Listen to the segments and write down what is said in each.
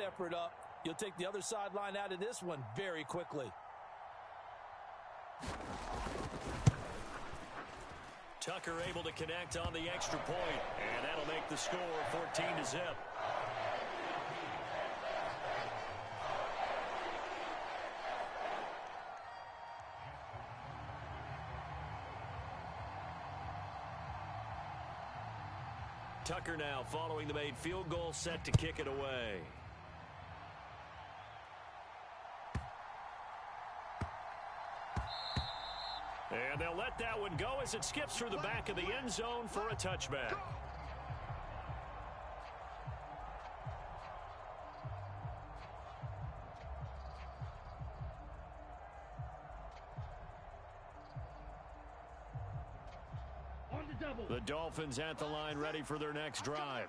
effort up, you'll take the other sideline out of this one very quickly. Tucker able to connect on the extra point, and that'll make the score 14-0. Tucker now following the made field goal, set to kick it away. And they'll let that one go as it skips through the back of the end zone for a touchback. The Dolphins at the line, ready for their next drive.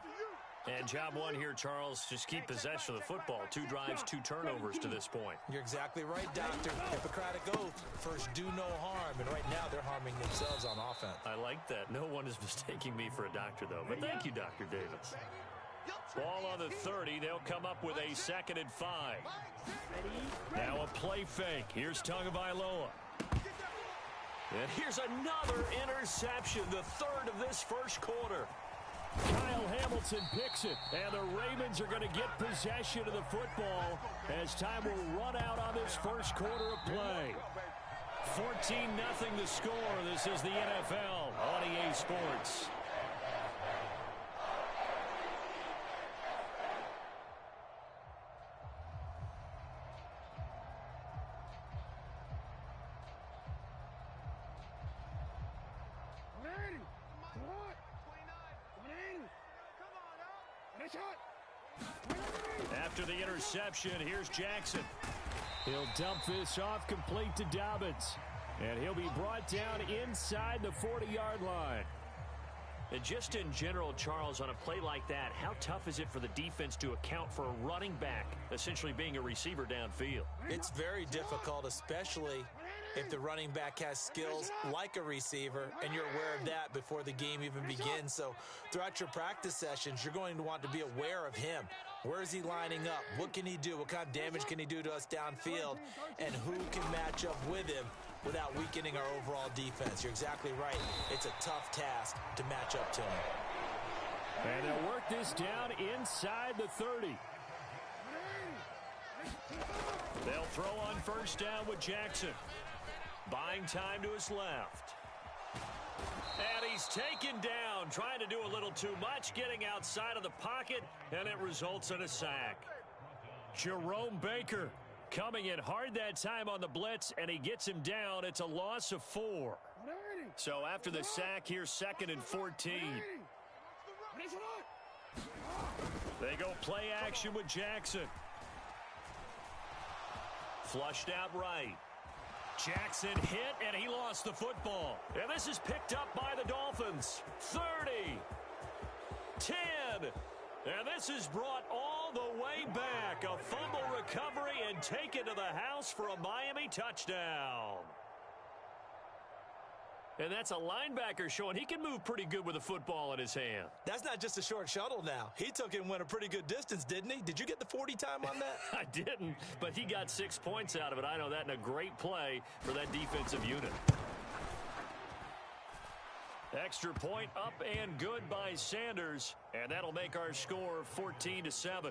And job one here, Charles, just keep possession of the football. 2 drives, 2 turnovers to this point. You're exactly right, Doctor. Hippocratic oath. First, do no harm. And right now, they're harming themselves on offense. I like that. No one is mistaking me for a doctor, though. But thank you, Dr. Davis. Ball on the 30. They'll come up with a 2nd and 5. Now a play fake. Here's Tagovailoa. And here's another interception, the 3rd of this first quarter. Kyle Hamilton picks it, and the Ravens are going to get possession of the football as time will run out on this first quarter of play. 14-0 the score. This is the NFL on EA Sports. After the interception, here's Jackson. He'll dump this off complete to Dobbins. And he'll be brought down inside the 40-yard line. And just in general, Charles, on a play like that, how tough is it for the defense to account for a running back essentially being a receiver downfield? It's very difficult, especially if the running back has skills like a receiver, and you're aware of that before the game even begins. So throughout your practice sessions, you're going to want to be aware of him. Where is he lining up? What can he do? What kind of damage can he do to us downfield? And who can match up with him without weakening our overall defense? You're exactly right. It's a tough task to match up to him. And they'll work this down inside the 30. They'll throw on first down with Jackson. Buying time to his left. And he's taken down, trying to do a little too much, getting outside of the pocket, and it results in a sack. Jerome Baker coming in hard that time on the blitz, and he gets him down. It's a loss of 4. So after the sack, here's 2nd and 14. They go play action with Jackson. Flushed out right. Jackson hit, and he lost the football. And this is picked up by the Dolphins. 30. 10. And this is brought all the way back. A fumble recovery and taken to the house for a Miami touchdown. And that's a linebacker showing he can move pretty good with a football in his hand. That's not just a short shuttle now. He took it and went a pretty good distance, didn't he? Did you get the 40 time on that? I didn't, but he got 6 points out of it. I know that, in a great play for that defensive unit. Extra point up and good by Sanders, and that'll make our score 14-7.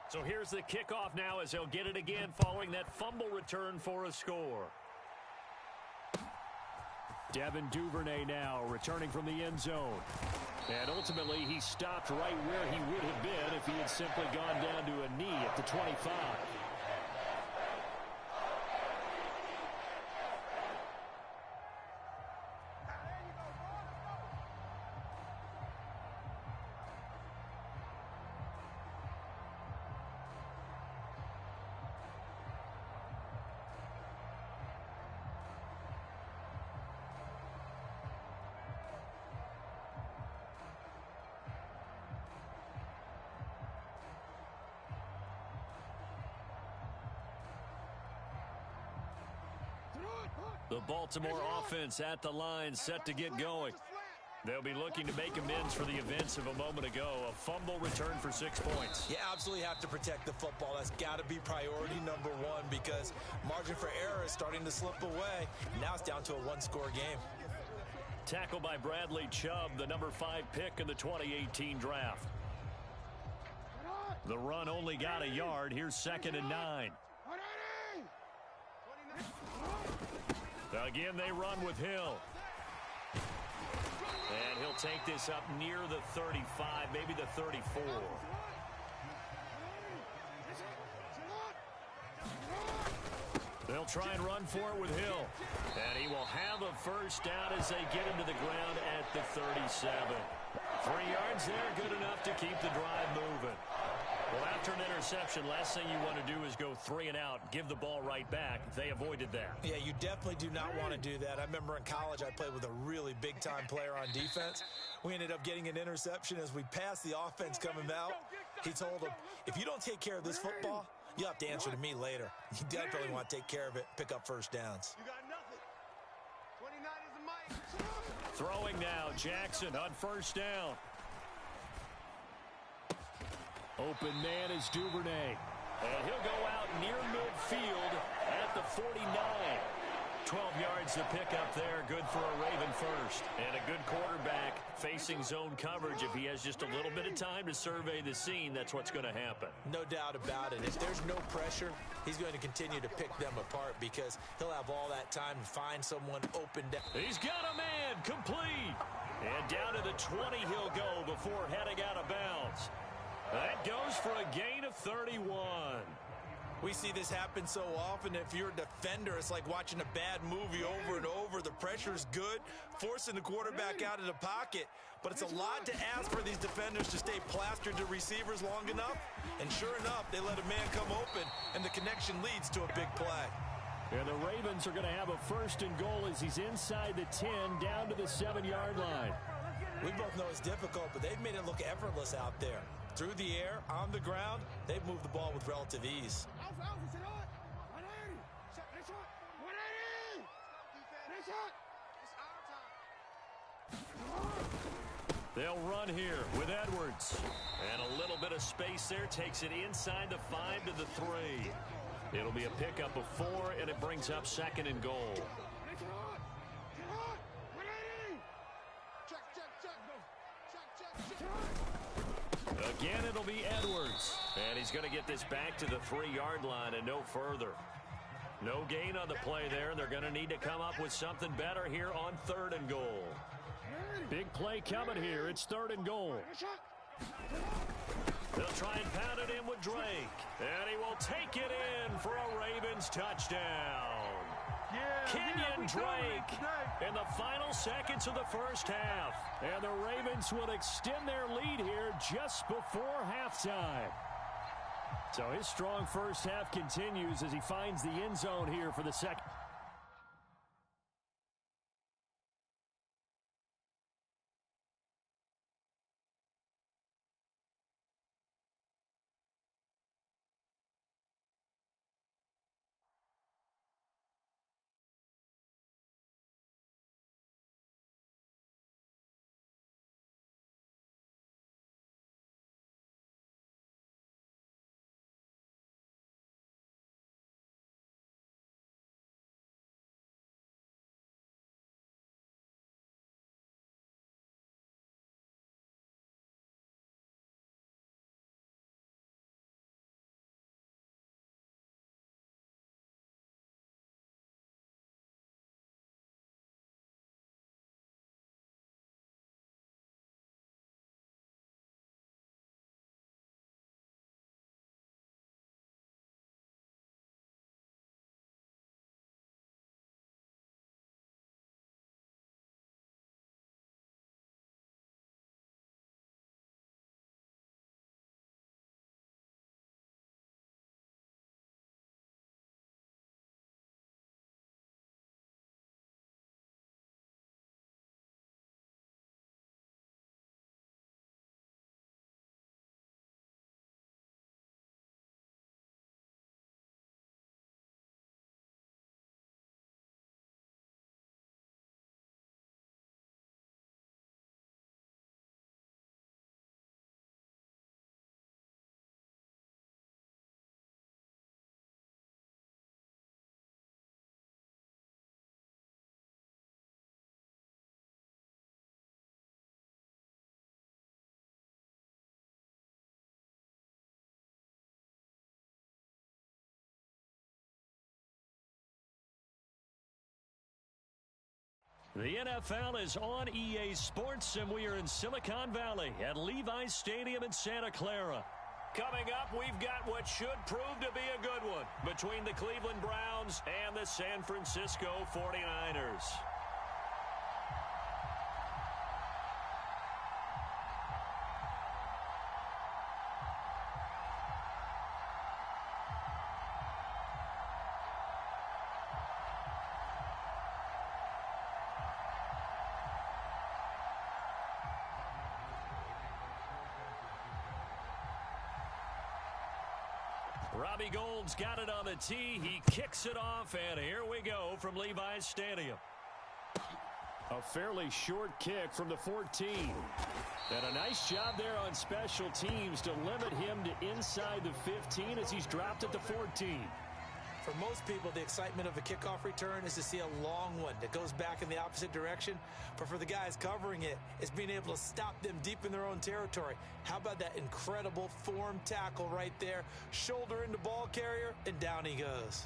So here's the kickoff now as they'll get it again following that fumble return for a score. Devin Duvernay now returning from the end zone. And ultimately he stopped right where he would have been if he had simply gone down to a knee at the 25. The Baltimore offense at the line, set to get going. They'll be looking to make amends for the events of a moment ago. A fumble return for 6 points. You absolutely have to protect the football. That's got to be priority number one because margin for error is starting to slip away. Now it's down to a one-score game. Tackled by Bradley Chubb, the number 5 pick in the 2018 draft. The run only got a yard. Here's 2nd and 9. Again, they run with Hill. And he'll take this up near the 35, maybe the 34. They'll try and run for it with Hill. And he will have a first down as they get him to the ground at the 37. 3 yards there, good enough to keep the drive moving. Well, after an interception, last thing you want to do is go 3 and out, give the ball right back. They avoided that. Yeah, you definitely do not want to do that. I remember in college I played with a really big-time player on defense. We ended up getting an interception as we passed the offense coming out. He told him, if you don't take care of this football, you'll have to answer to me later. You definitely want to take care of it, pick up first downs. You got nothing. 29 is the mic. Throwing now, Jackson on first down. Open man is Duvernay. And he'll go out near midfield at the 49. 12 yards to pick up there. Good for a Raven first. And a good quarterback facing zone coverage. If he has just a little bit of time to survey the scene, that's what's going to happen. No doubt about it. If there's no pressure, he's going to continue to pick them apart because he'll have all that time to find someone open down. He's got a man complete. And down to the 20 he'll go before heading out of bounds. That goes for a gain of 31. We see this happen so often. If you're a defender, it's like watching a bad movie over and over. The pressure's good, forcing the quarterback out of the pocket. But it's a lot to ask for these defenders to stay plastered to receivers long enough. And sure enough, they let a man come open, and the connection leads to a big play. And the Ravens are going to have a 1st and goal as he's inside the 10, down to the 7-yard line. We both know it's difficult, but they've made it look effortless out there. Through the air, on the ground, they've moved the ball with relative ease. They'll run here with Edwards. And a little bit of space there takes it inside the 5 to the 3. It'll be a pickup of 4, and it brings up 2nd and goal. Again, it'll be Edwards. And he's going to get this back to the 3-yard line and no further. No gain on the play there. They're going to need to come up with something better here on 3rd and goal. Big play coming here. It's 3rd and goal. They'll try and pound it in with Drake. And he will take it in for a Ravens touchdown. Kenyon Drake in the final seconds of the first half. And the Ravens will extend their lead here just before halftime. So his strong first half continues as he finds the end zone here for the second. The NFL is on EA Sports, and we are in Silicon Valley at Levi's Stadium in Santa Clara. Coming up, we've got what should prove to be a good one between the Cleveland Browns and the San Francisco 49ers. Robbie Gould's got it on the tee. He kicks it off, and here we go from Levi's Stadium. A fairly short kick from the 14. And a nice job there on special teams to limit him to inside the 15 as he's dropped at the 14. For most people, the excitement of a kickoff return is to see a long one that goes back in the opposite direction. But for the guys covering it, it's being able to stop them deep in their own territory. How about that incredible form tackle right there? Shoulder into ball carrier, and down he goes.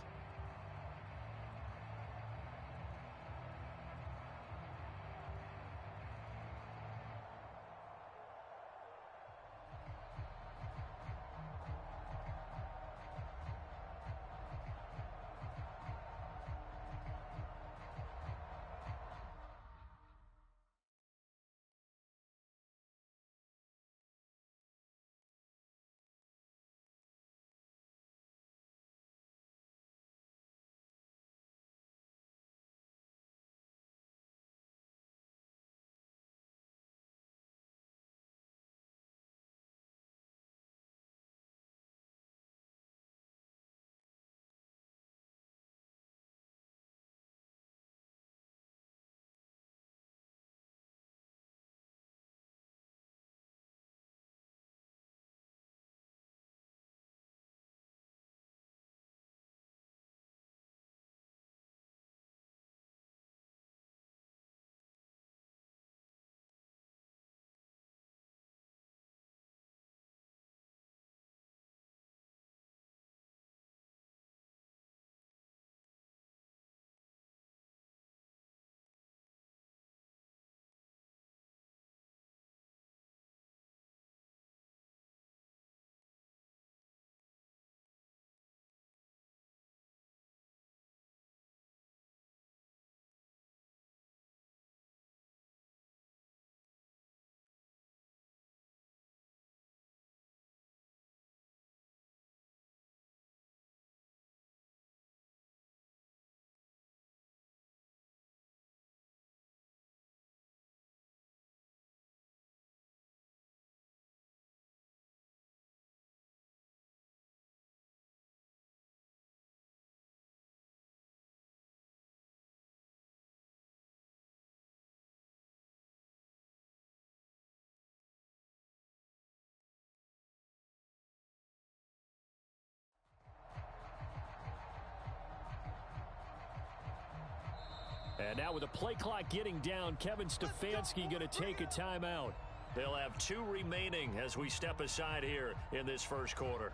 And now with the play clock getting down, Kevin Stefanski going to take a timeout. They'll have 2 remaining as we step aside here in this first quarter.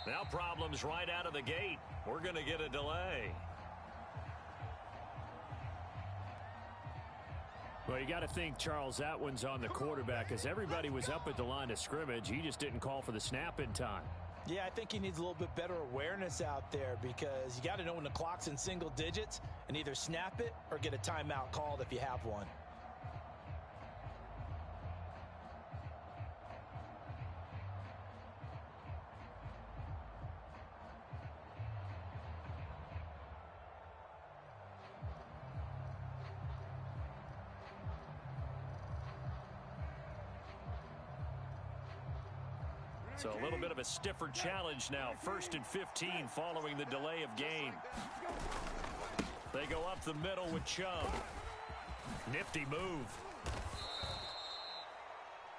Now problems right out of the gate. We're going to get a delay. Well, you got to think, Charles, that one's on the quarterback as everybody was up at the line of scrimmage. He just didn't call for the snap in time. Yeah, I think he needs a little bit better awareness out there because you got to know when the clock's in single digits and either snap it or get a timeout called if you have one. So a little bit of a stiffer challenge now. 1st and 15 following the delay of game. They go up the middle with Chubb. Nifty move.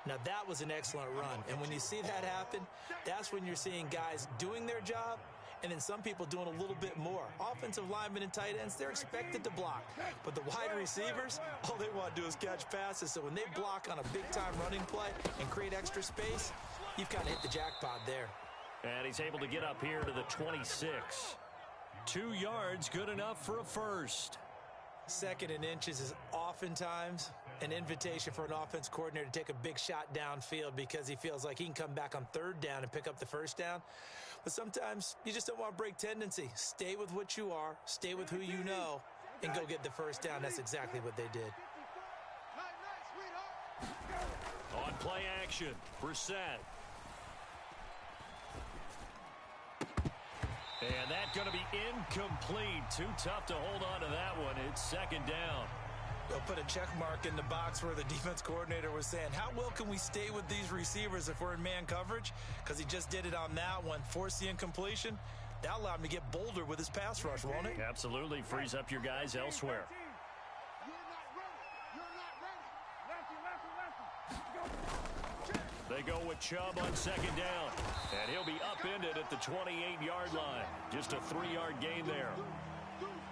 Now that was an excellent run. And when you see that happen, that's when you're seeing guys doing their job and then some people doing a little bit more. Offensive linemen and tight ends, they're expected to block. But the wide receivers, all they want to do is catch passes. So when they block on a big-time running play and create extra space, you've kind of hit the jackpot there. And he's able to get up here to the 26. 2 yards, good enough for a first. 2nd and inches is oftentimes an invitation for an offense coordinator to take a big shot downfield because he feels like he can come back on 3rd down and pick up the 1st down. But sometimes you just don't want to break tendency. Stay with what you are, stay with who you know, and go get the 1st down. That's exactly what they did. On play action, Brissett. And that's going to be incomplete. Too tough to hold on to that one. It's 2nd down. They'll put a check mark in the box where the defense coordinator was saying, how well can we stay with these receivers if we're in man coverage? Because he just did it on that one. Force the incompletion. That'll allow him to get bolder with his pass rush, won't it? Absolutely. Frees up your guys elsewhere. They go with Chubb on 2nd down. And he'll be upended at the 28-yard line. Just a 3-yard gain there.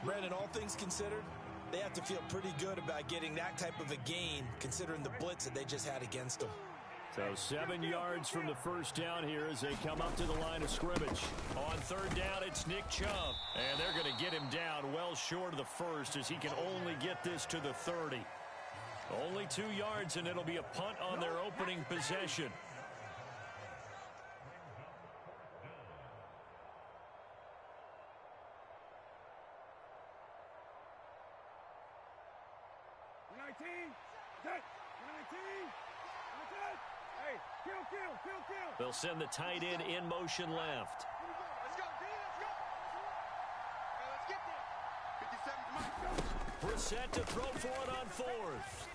Brandon, all things considered, they have to feel pretty good about getting that type of a gain considering the blitz that they just had against them. So 7 yards from the 1st down here as they come up to the line of scrimmage. On 3rd down, it's Nick Chubb. And they're going to get him down well short of the 1st as he can only get this to the 30. Only 2 yards, and it'll be a punt on their opening possession. They'll send the tight end in motion left. Let's go, D, let's go. Let's get there. 57's Mike. Brissett to throw for it on 4th.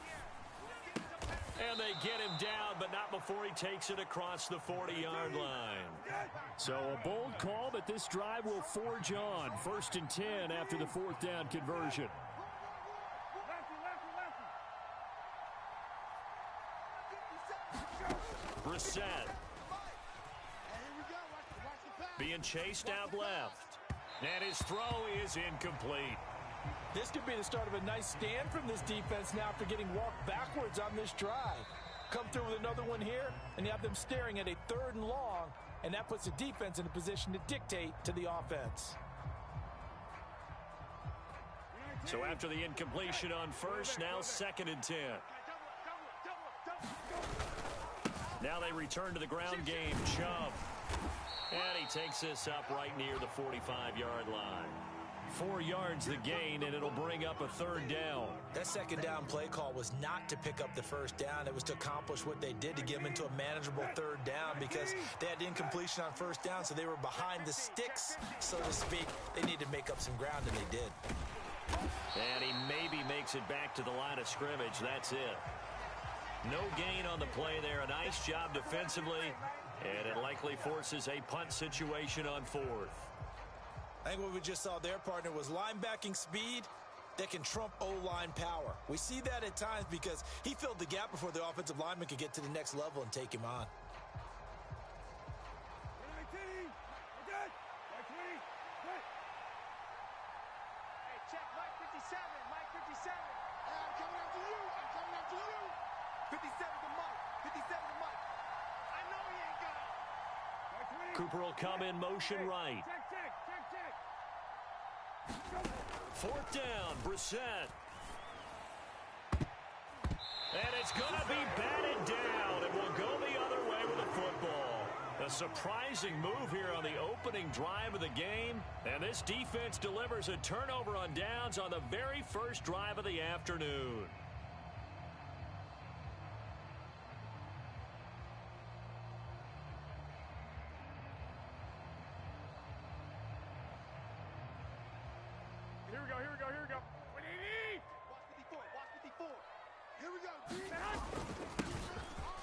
And they get him down, but not before he takes it across the 40-yard line. So a bold call, but this drive will forge on. 1st and 10 after the 4th down conversion. Brissett. Being chased out left. And his throw is incomplete. This could be the start of a nice stand from this defense now after getting walked backwards on this drive. Come through with another one here, and you have them staring at a 3rd and long, and that puts the defense in a position to dictate to the offense. So after the incompletion on 1st, now 2nd and 10. Now they return to the ground game. Chubb. And he takes this up right near the 45-yard line. 4 yards the gain, and it'll bring up a 3rd down. That 2nd down play call was not to pick up the 1st down. It was to accomplish what they did to get them into a manageable 3rd down because they had incompletion on 1st down, so they were behind the sticks, so to speak. They needed to make up some ground, and they did. And he maybe makes it back to the line of scrimmage. That's it. No gain on the play there. A nice job defensively, and it likely forces a punt situation on 4th. I think what we just saw there, partner, was linebacking speed that can trump O-line power. We see that at times because he filled the gap before the offensive lineman could get to the next level and take him on. Hey, check Mike 57. Mike 57. I'm coming after you. I'm coming after you. 57 to Mike. 57 to Mike. I know he ain't got it. Cooper will come in motion right. Check. 4th down, Brissett. And it's going to be batted down, and will go the other way with the football. A surprising move here on the opening drive of the game, and this defense delivers a turnover on downs on the very first drive of the afternoon. Here we go. What do you need? Watch 54. Here we go.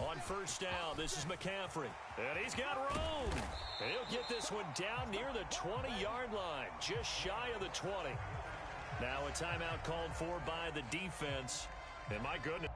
On first down, this is McCaffrey. And he's got room. He'll get this one down near the 20-yard line, just shy of the 20. Now a timeout called for by the defense. And my goodness.